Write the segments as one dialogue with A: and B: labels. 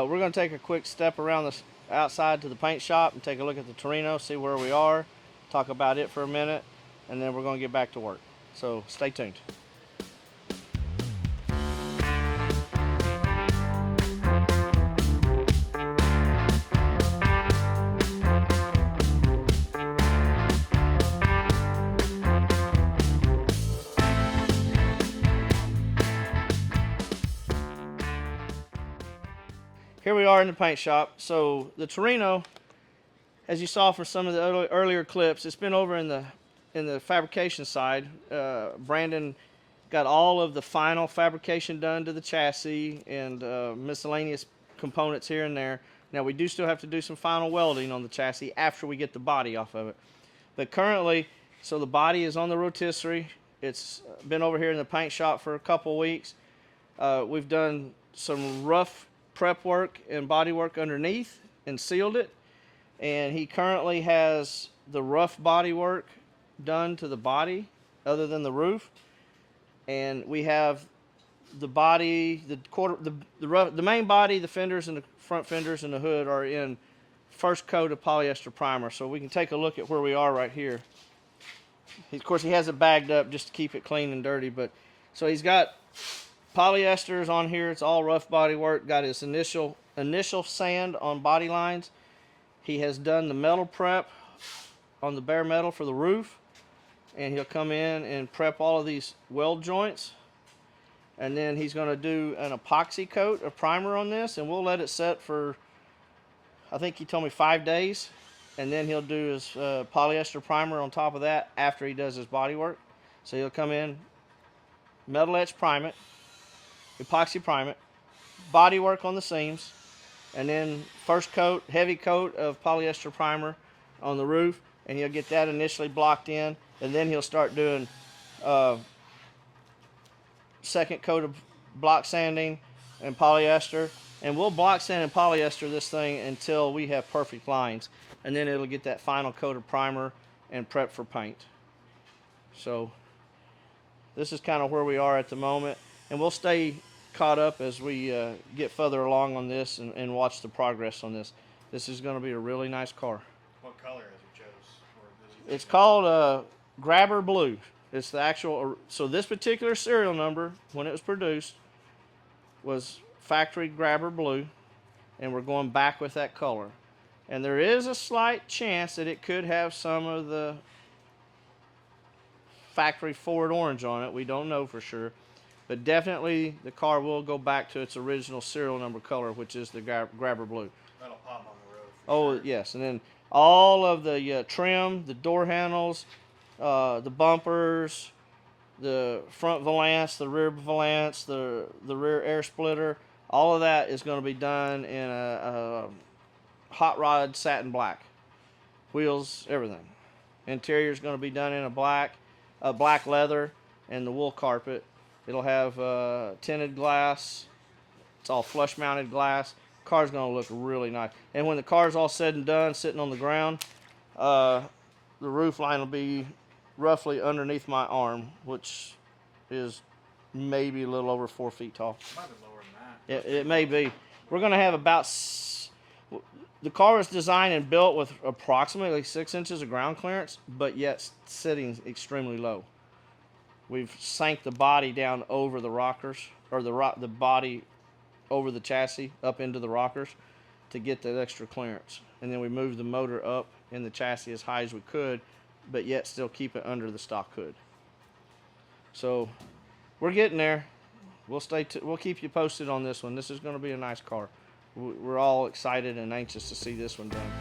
A: we're going to take a quick step around the outside to the paint shop and take a look at the Torino, see where we are, talk about it for a minute, and then we're going to get back to work. So stay tuned. Here we are in the paint shop. So the Torino, as you saw from some of the earlier clips, it's been over in the fabrication side. Brandon got all of the final fabrication done to the chassis and miscellaneous components here and there. Now we do still have to do some final welding on the chassis after we get the body off of it. But currently, so the body is on the rotisserie. It's been over here in the paint shop for a couple weeks. We've done some rough prep work and body work underneath and sealed it, and he currently has the rough body work done to the body other than the roof, and we have the body, the main body, the fenders and the front fenders and the hood are in first coat of polyester primer. So we can take a look at where we are right here. Of course he has it bagged up just to keep it clean and dirty, but so he's got polyesters on here. It's all rough body work. Got his initial sand on body lines. He has done the metal prep on the bare metal for the roof, and he'll come in and prep all of these weld joints, and then he's going to do an epoxy coat of primer on this, and we'll let it set for, I think he told me 5 days, and then he'll do his polyester primer on top of that after he does his body work. So he'll come in, metal etch prime it, epoxy prime it, body work on the seams, and then first coat, heavy coat of polyester primer on the roof, and he'll get that initially blocked in, and then he'll start doing second coat of block sanding and polyester, and we'll block sand and polyester this thing until we have perfect lines, and then it'll get that final coat of primer and prep for paint. So this is kind of where we are at the moment, and we'll stay caught up as we get further along on this and watch the progress on this. This is going to be a really nice car.
B: What color has he chose?
A: It's called Grabber Blue. It's the actual, so this particular serial number, when it was produced, was factory Grabber Blue, and we're going back with that color. And there is a slight chance that it could have some of the factory Ford orange on it. We don't know for sure. But definitely the car will go back to its original serial number color, which is the Grabber Blue.
B: That'll pop on the road.
A: Oh, sure. Yes. And then all of the trim, the door handles, the bumpers, the front valance, the rear valance, the rear air splitter, all of that is going to be done in a hot rod satin black. Wheels, everything. Interior is going to be done in a black leather, and the wool carpet. It'll have tinted glass. It's all flush mounted glass. Car's going to look really nice. And when the car's all said and done, sitting on the ground, the roof line will be roughly underneath my arm, which is maybe a little over 4 feet tall.
B: It might be lower than that.
A: It may be. We're going to have about, the car was designed and built with approximately 6 inches of ground clearance, but yet sitting extremely low. We've sank the body down over the rockers, or the body over the chassis up into the rockers to get that extra clearance. And then we moved the motor up in the chassis as high as we could, but yet still keep it under the stock hood. So we're getting there. We'll keep you posted on this one. This is going to be a nice car. We're all excited and anxious to see this one done.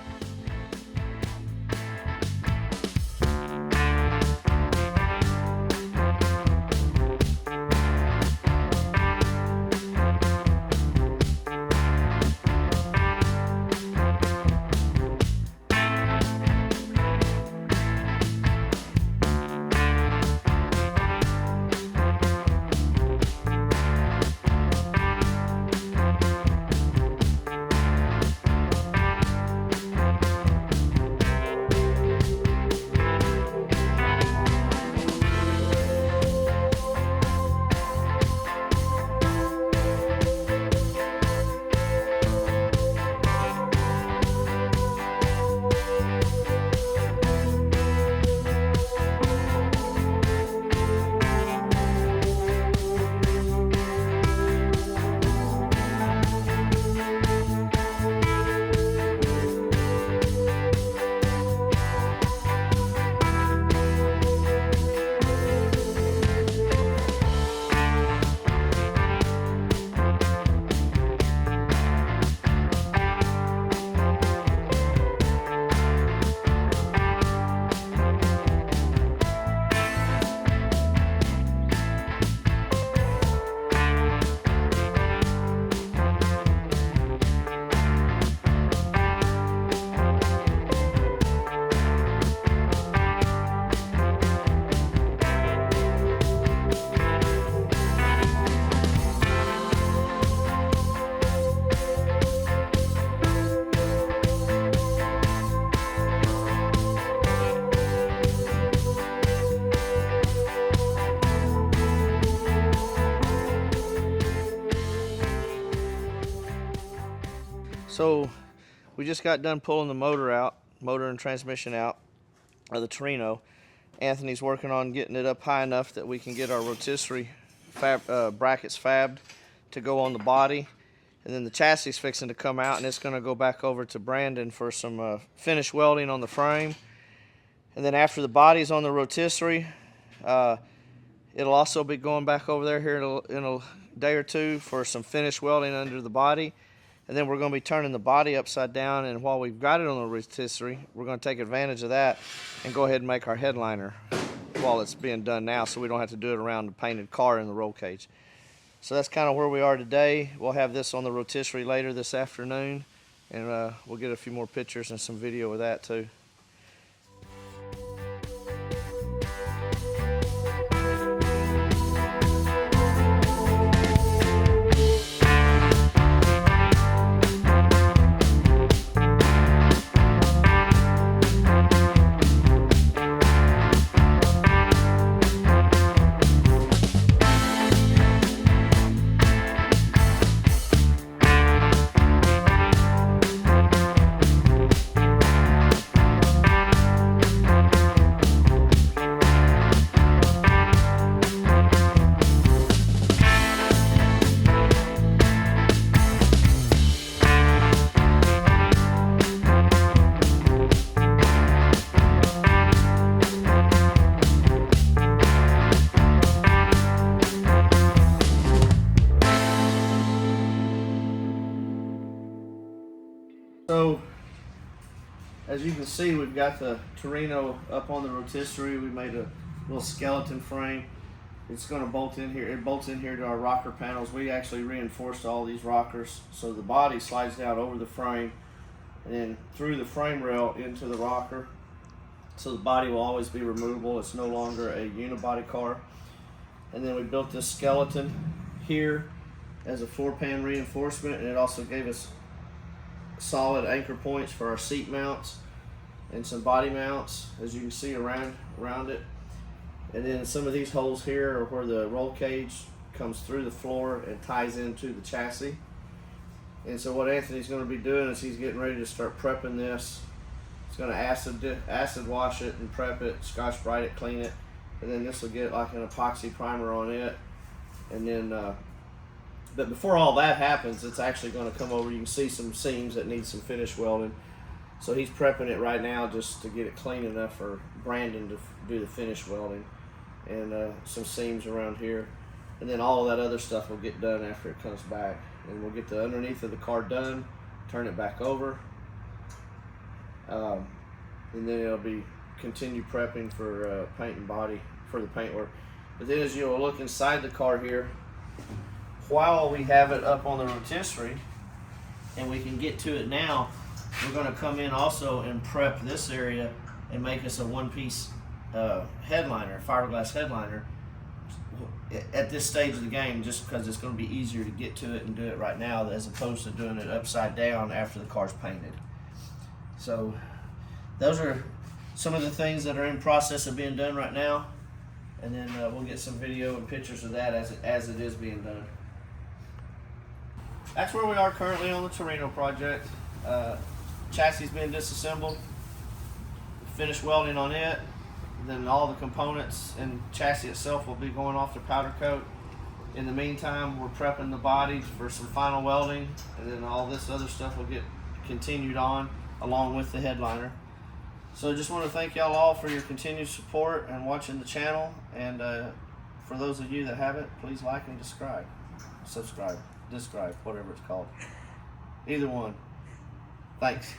A: So we just got done pulling the motor and transmission out of the Torino. Anthony's working on getting it up high enough that we can get our rotisserie brackets fabbed to go on the body. And then the chassis is fixing to come out, and it's going to go back over to Brandon for some finish welding on the frame. And then after the body's on the rotisserie, it'll also be going back over there here in a day or two for some finish welding under the body. And then we're going to be turning the body upside down, and while we've got it on the rotisserie, we're going to take advantage of that and go ahead and make our headliner while it's being done now, so we don't have to do it around the painted car in the roll cage. So that's kind of where we are today. We'll have this on the rotisserie later this afternoon, and we'll get a few more pictures and some video of that too. So, as you can see, we've got the Torino up on the rotisserie. We made a little skeleton frame. It's going to bolt in here. It bolts in here to our rocker panels. We actually reinforced all these rockers, so the body slides down over the frame and then through the frame rail into the rocker. So the body will always be removable. It's no longer a unibody car. And then we built this skeleton here as a floor pan reinforcement, and it also gave us solid anchor points for our seat mounts and some body mounts, as you can see around it. And then some of these holes here are where the roll cage comes through the floor and ties into the chassis. And so what Anthony's going to be doing is he's getting ready to start prepping this. He's going to acid wash it and prep it, Scotch-Brite it, clean it, and then this will get like an epoxy primer on it. And then but before all that happens, it's actually going to come over. You can see some seams that need some finish welding. So he's prepping it right now just to get it clean enough for Brandon to do the finish welding, and some seams around here. And then all of that other stuff will get done after it comes back. And we'll get the underneath of the car done, turn it back over, and then it'll be continue prepping for paint and body for the paint work. But then as you'll look inside the car here, while we have it up on the rotisserie and we can get to it now, we're going to come in also and prep this area and make us a one-piece headliner, fiberglass headliner at this stage of the game, just because it's going to be easier to get to it and do it right now as opposed to doing it upside down after the car's painted. So those are some of the things that are in process of being done right now, and then we'll get some video and pictures of that as it is being done. That's where we are currently on the Torino project. Chassis being disassembled, finish welding on it, and then all the components and chassis itself will be going off to powder coat. In the meantime, we're prepping the body for some final welding, and then all this other stuff will get continued on along with the headliner. So I just want to thank y'all all for your continued support and watching the channel, and for those of you that haven't, please like and subscribe, whatever it's called. Either one. Thanks.